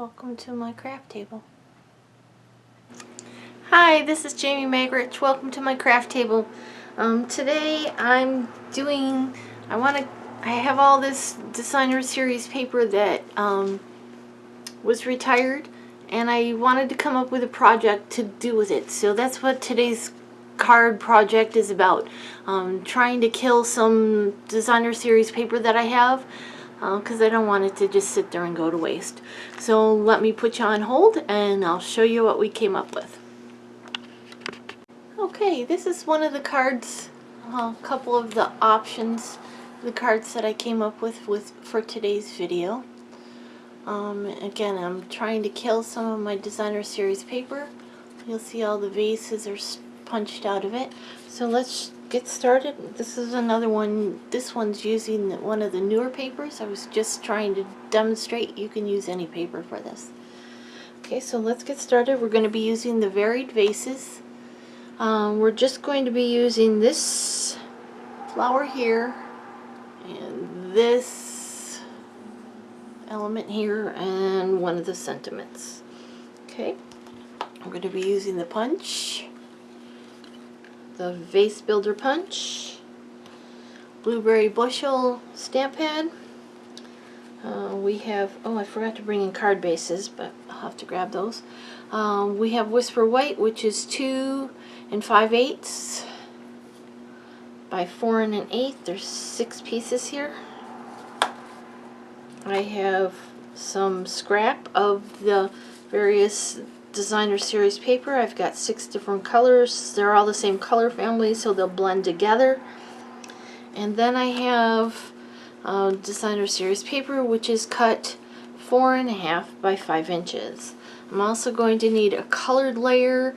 Welcome to my craft table. Hi, this is Jamie Magrich. Welcome to my craft table. Today I'm doing, I have all this designer series paper that was retired, and I wanted to come up with a project to do with it. So that's what today's card project is about. Trying to kill some designer series paper that I have, because I don't want it to just sit there and go to waste. So let me put you on hold and I'll show you what we came up with. Okay, this is one of the cards, a couple of the options, the cards that I came up with for today's video. Again, I'm trying to kill some of my designer series paper. You'll see all the vases are punched out of it. So let's get started. This is another one. This one's using one of the newer papers. I was just trying to demonstrate you can use any paper for this. Okay, so let's get started. We're going to be using the varied vases. We're just going to be using this flower here and this element here and one of the sentiments. Okay, we're going to be using the punch, the vase builder punch, blueberry bushel stamp pad. We have, oh, I forgot to bring in card bases, but I'll have to grab those. We have Whisper White, which is 2 5/8 by 4 1/8. There's 6 pieces here. I have some scrap of the various designer series paper. I've got 6 different colors. They're all the same color family, so they'll blend together. And then I have designer series paper, which is cut 4 1/2 by 5 inches. I'm also going to need a colored layer,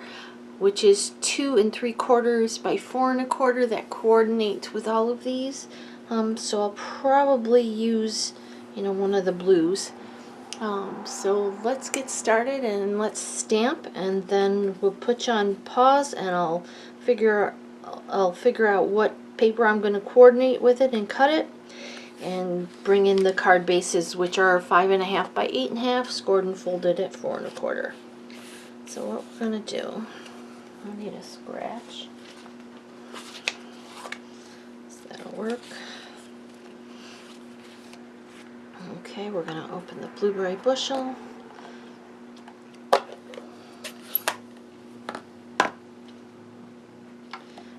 which is 2 3/4 by 4 1/4. That coordinates with all of these. So I'll probably use, one of the blues. So let's get started and let's stamp, and then we'll put you on pause, and I'll figure out what paper I'm going to coordinate with it and cut it, and bring in the card bases, which are 5 1/2 by 8 1/2, scored and folded at 4 1/4. So what we're going to do, I need a scratch, so that'll work. Okay, we're going to open the blueberry bushel.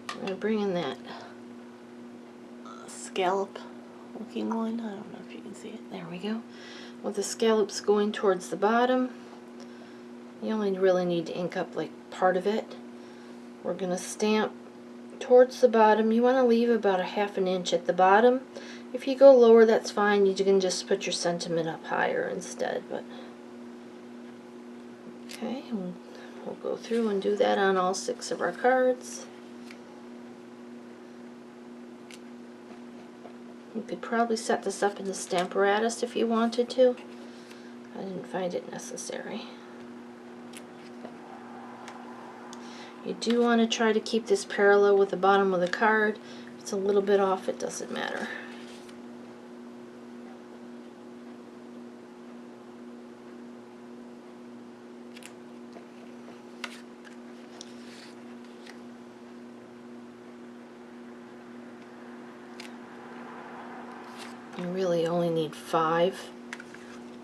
We're going to bring in that scallop looking one. I don't know if you can see it. There we go. With the scallops going towards the bottom, you only really need to ink up like part of it. We're going to stamp towards the bottom. You want to leave about a 1/2 inch at the bottom. If you go lower, that's fine. You can just put your sentiment up higher instead. But okay, we'll go through and do that on all 6 of our cards. You could probably set this up in the Stamparatus if you wanted to. I didn't find it necessary. You do want to try to keep this parallel with the bottom of the card. If it's a little bit off, it doesn't matter. You really only need 5,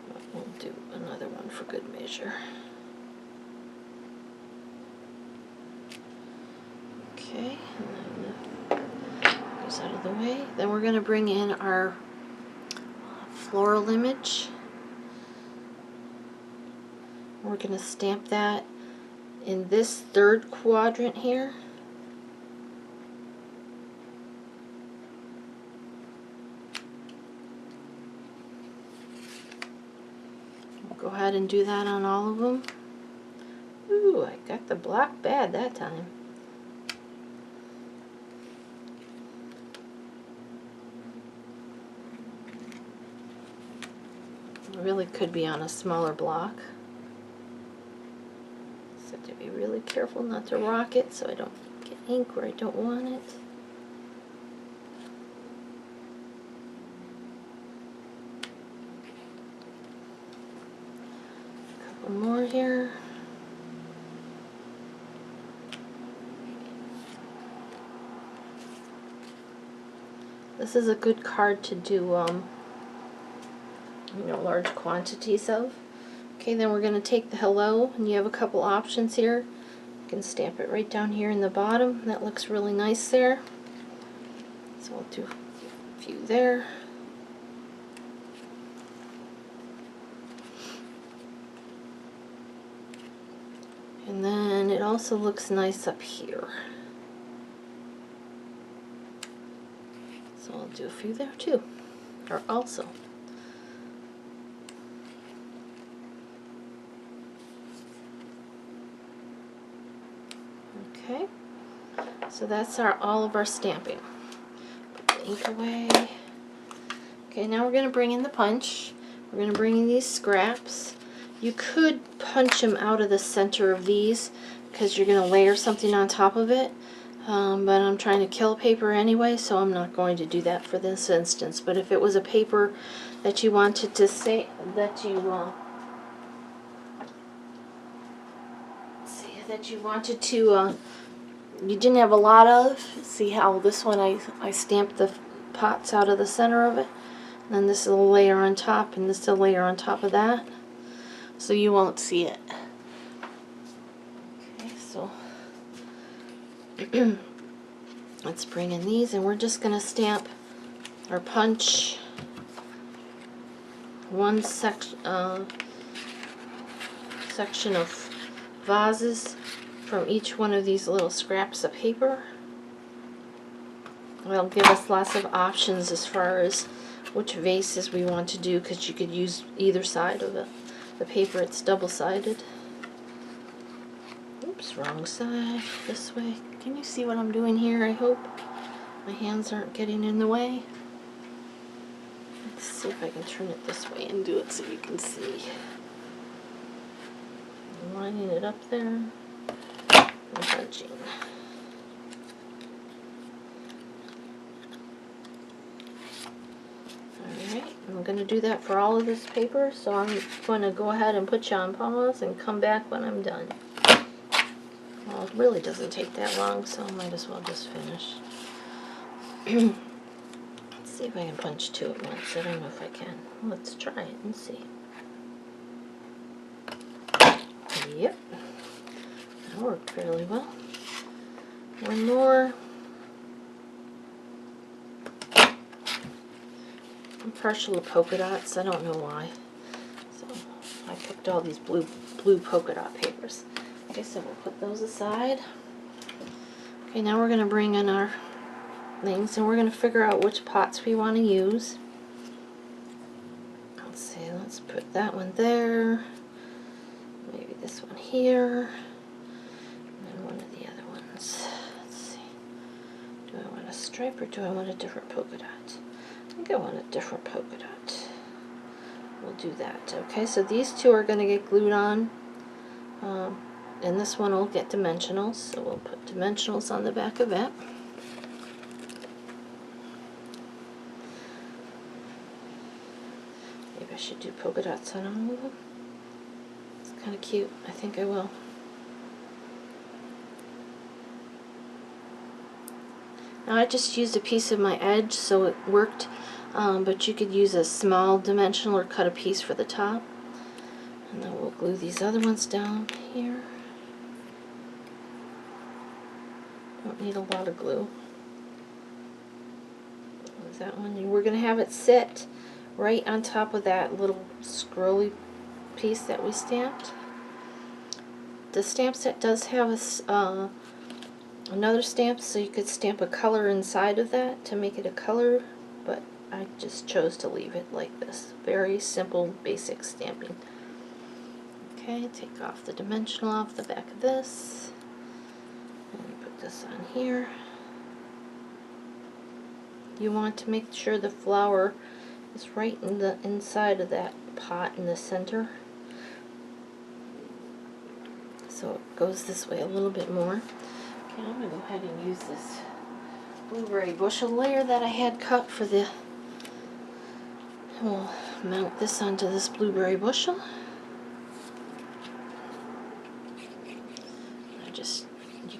but we'll do another one for good measure. Okay, and then that goes out of the way. Then we're going to bring in our floral image. We're going to stamp that in this 3rd quadrant here. Go ahead and do that on all of them. Ooh, I got the block bad that time. It really could be on a smaller block. So I have to be really careful not to rock it so I don't get ink where I don't want it. One more here. This is a good card to do, large quantities of. Okay, then we're going to take the hello, and you have a couple options here. You can stamp it right down here in the bottom. That looks really nice there. So I'll do a few there. And then it also looks nice up here. So I'll do a few there too, or also. Okay, so that's all of our stamping. Put the ink away. Okay, now we're going to bring in the punch. We're going to bring in these scraps. You could punch them out of the center of these because you're going to layer something on top of it. But I'm trying to kill paper anyway, so I'm not going to do that for this instance. But if it was a paper that you wanted to say that you wanted to you didn't have a lot of, see how this one I stamped the pots out of the center of it, and then this is a layer on top, and this is a layer on top of that, so you won't see it. Okay, so let's bring in these, and we're just going to stamp or punch one section of vases from each one of these little scraps of paper. It'll give us lots of options as far as which vases we want to do, because you could use either side of the paper. It's double-sided. Oops, wrong side. This way. Can you see what I'm doing here, I hope? My hands aren't getting in the way. Let's see if I can turn it this way and do it so you can see. I'm lining it up there and punching. Alright, I'm going to do that for all of this paper, so I'm going to go ahead and put you on pause and come back when I'm done. Well, it really doesn't take that long, so I might as well just finish. Let's see if I can punch two at once. I don't know if I can. Let's try it and see. Yep, that worked fairly well. One more. I'm partial to polka dots. I don't know why. So I picked all these blue polka dot papers. Okay, so we'll put those aside. Okay, now we're going to bring in our things, and we're going to figure out which pots we want to use. Let's see, let's put that one there. Maybe this one here. And then one of the other ones. Let's see. Do I want a stripe or do I want a different polka dot? I think I want a different polka dot. We'll do that. Okay, so these two are going to get glued on. And this one will get dimensionals, so we'll put dimensionals on the back of it. Maybe I should do polka dots on all of them. It's kind of cute. I think I will. Now I just used a piece of my edge, so it worked, but you could use a small dimensional or cut a piece for the top. And then we'll glue these other ones down here. Don't need a lot of glue. That one, we're going to have it sit right on top of that little scrolly piece that we stamped. The stamp set does have another stamp, so you could stamp a color inside of that to make it a color, but I just chose to leave it like this. Very simple, basic stamping. Okay, take off the dimensional off the back of this, and put this on here. You want to make sure the flower is right in the inside of that pot in the center. So it goes this way a little bit more. Okay, I'm going to go ahead and use this blueberry bushel layer that I had cut for the... We'll mount this onto this blueberry bushel.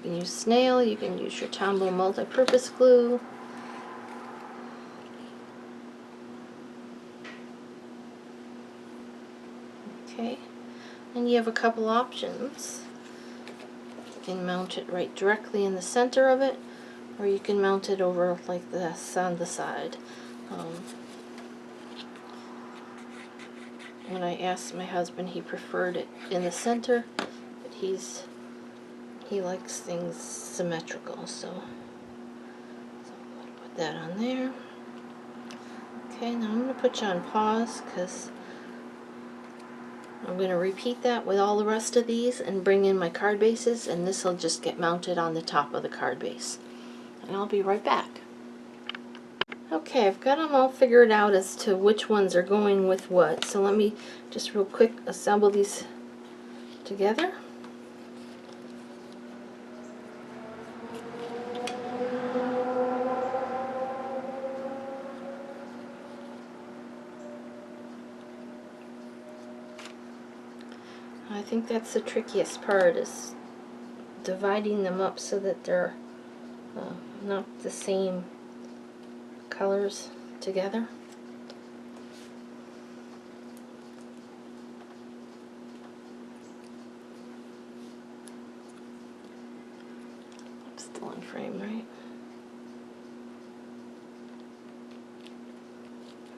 You can use snail, you can use your Tombow multi-purpose glue. Okay, and you have a couple options. You can mount it right directly in the center of it, or you can mount it over like this on the side. When I asked my husband, he preferred it in the center, but he likes things symmetrical, so I'll put that on there. Okay, now I'm going to put you on pause because I'm going to repeat that with all the rest of these and bring in my card bases, and this will just get mounted on the top of the card base. And I'll be right back. Okay, I've got them all figured out as to which ones are going with what, so let me just real quick assemble these together. I think that's the trickiest part, is dividing them up so that they're not the same colors together. Still in frame, right?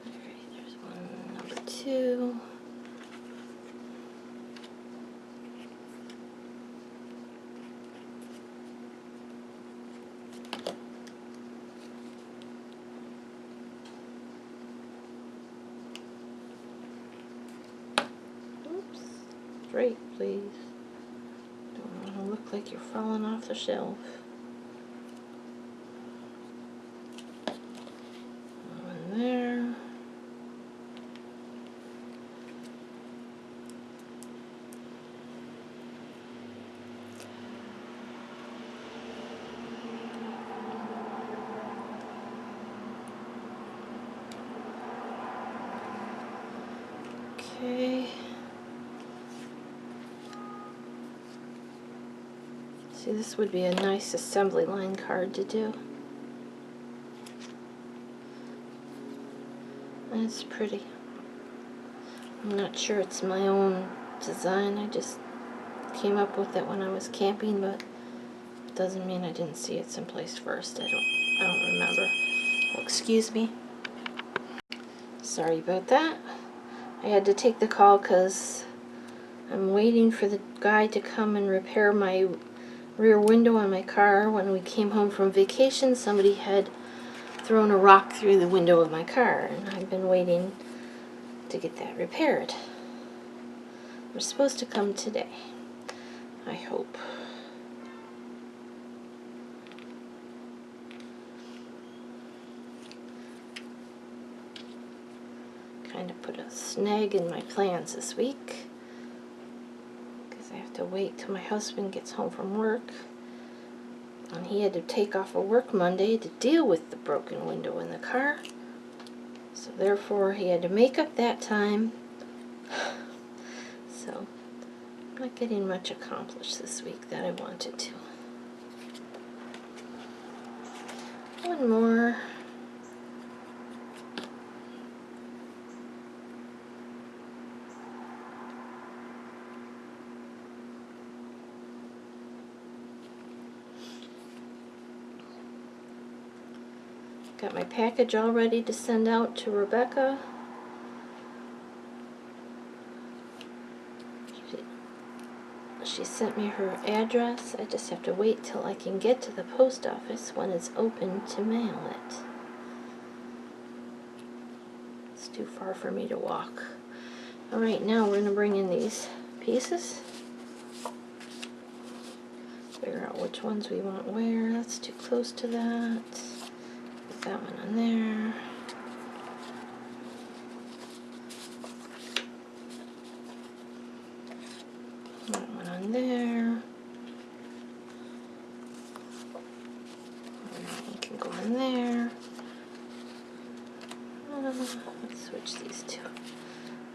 Alright, there's one, number 2. Oops, straight, please. Don't want to look like you're falling off the shelf. One there. Okay. See, this would be a nice assembly line card to do. And it's pretty. I'm not sure it's my own design. I just came up with it when I was camping, but it doesn't mean I didn't see it someplace first. I don't remember. Oh, excuse me. Sorry about that. I had to take the call because I'm waiting for the guy to come and repair my rear window on my car. When we came home from vacation, somebody had thrown a rock through the window of my car, and I've been waiting to get that repaired. We're supposed to come today, I hope. Kind of put a snag in my plans this week because I have to wait till my husband gets home from work, and he had to take off of work Monday to deal with the broken window in the car, so therefore he had to make up that time. So I'm not getting much accomplished this week that I wanted to. One more. Got my package all ready to send out to Rebecca. She sent me her address. I just have to wait till I can get to the post office when it's open to mail it. It's too far for me to walk. Alright, now we're going to bring in these pieces. Figure out which ones we want where. That's too close to that. Put that one on there. That one on there. That one can go in there. Let's switch these two.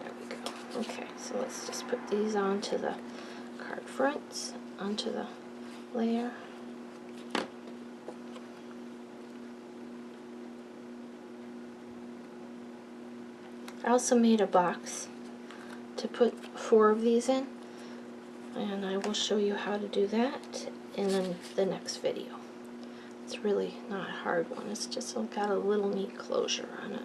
There we go. Okay, so let's just put these onto the card fronts, onto the layer. also made a box to put 4 of these in, and I will show you how to do that in the next video. It's really not a hard one, it's just got a little neat closure on it.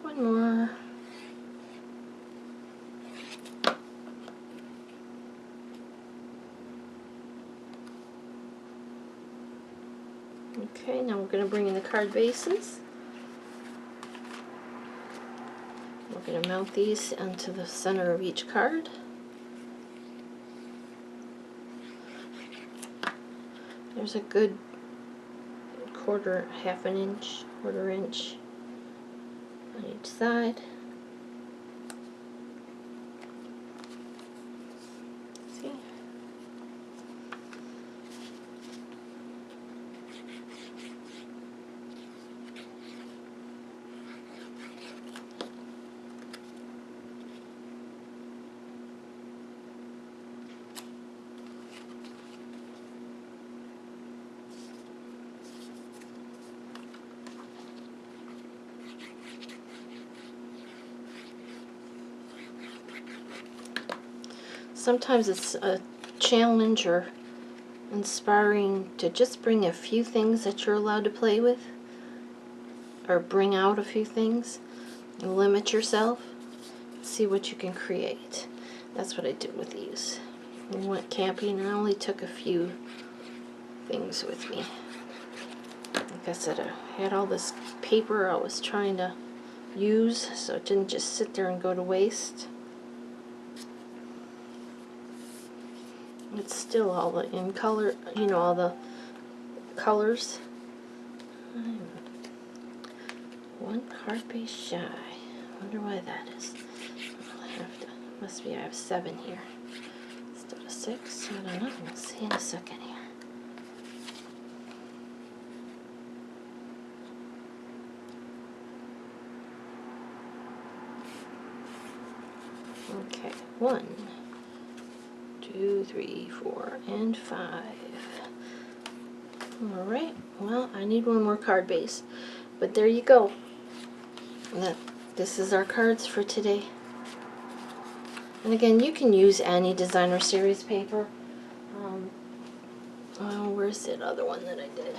One more. Okay, now we're going to bring in the card bases. We're going to mount these into the center of each card. There's a good half an inch, quarter inch on each side. See? Sometimes it's a challenge or inspiring to just bring a few things that you're allowed to play with, or bring out a few things and limit yourself. See what you can create. That's what I did with these. We went camping and I only took a few things with me. Like I said, I had all this paper I was trying to use, so it didn't just sit there and go to waste. It's still all the in color, you know, all the colors. I'm 1 card base shy. Wonder why that is. I'll have to, I have 7 here instead of 6. I don't know. We'll see in a second here. Okay, 1, 2, 3, 4, and 5. Alright, well, I need 1 more card base. But there you go. This is our cards for today. And again, you can use any designer series paper. Oh, where's that other one that I did?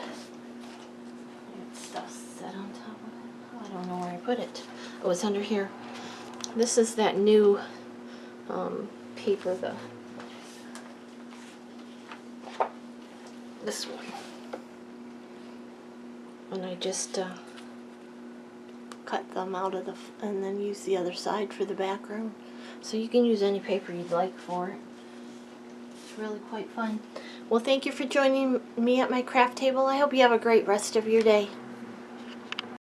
Stuff set on top of it. Oh, I don't know where I put it. Oh, it's under here. This is that new paper, this one. And I just cut them out of and then use the other side for the background. So you can use any paper you'd like for it. It's really quite fun. Well, thank you for joining me at my craft table. I hope you have a great rest of your day.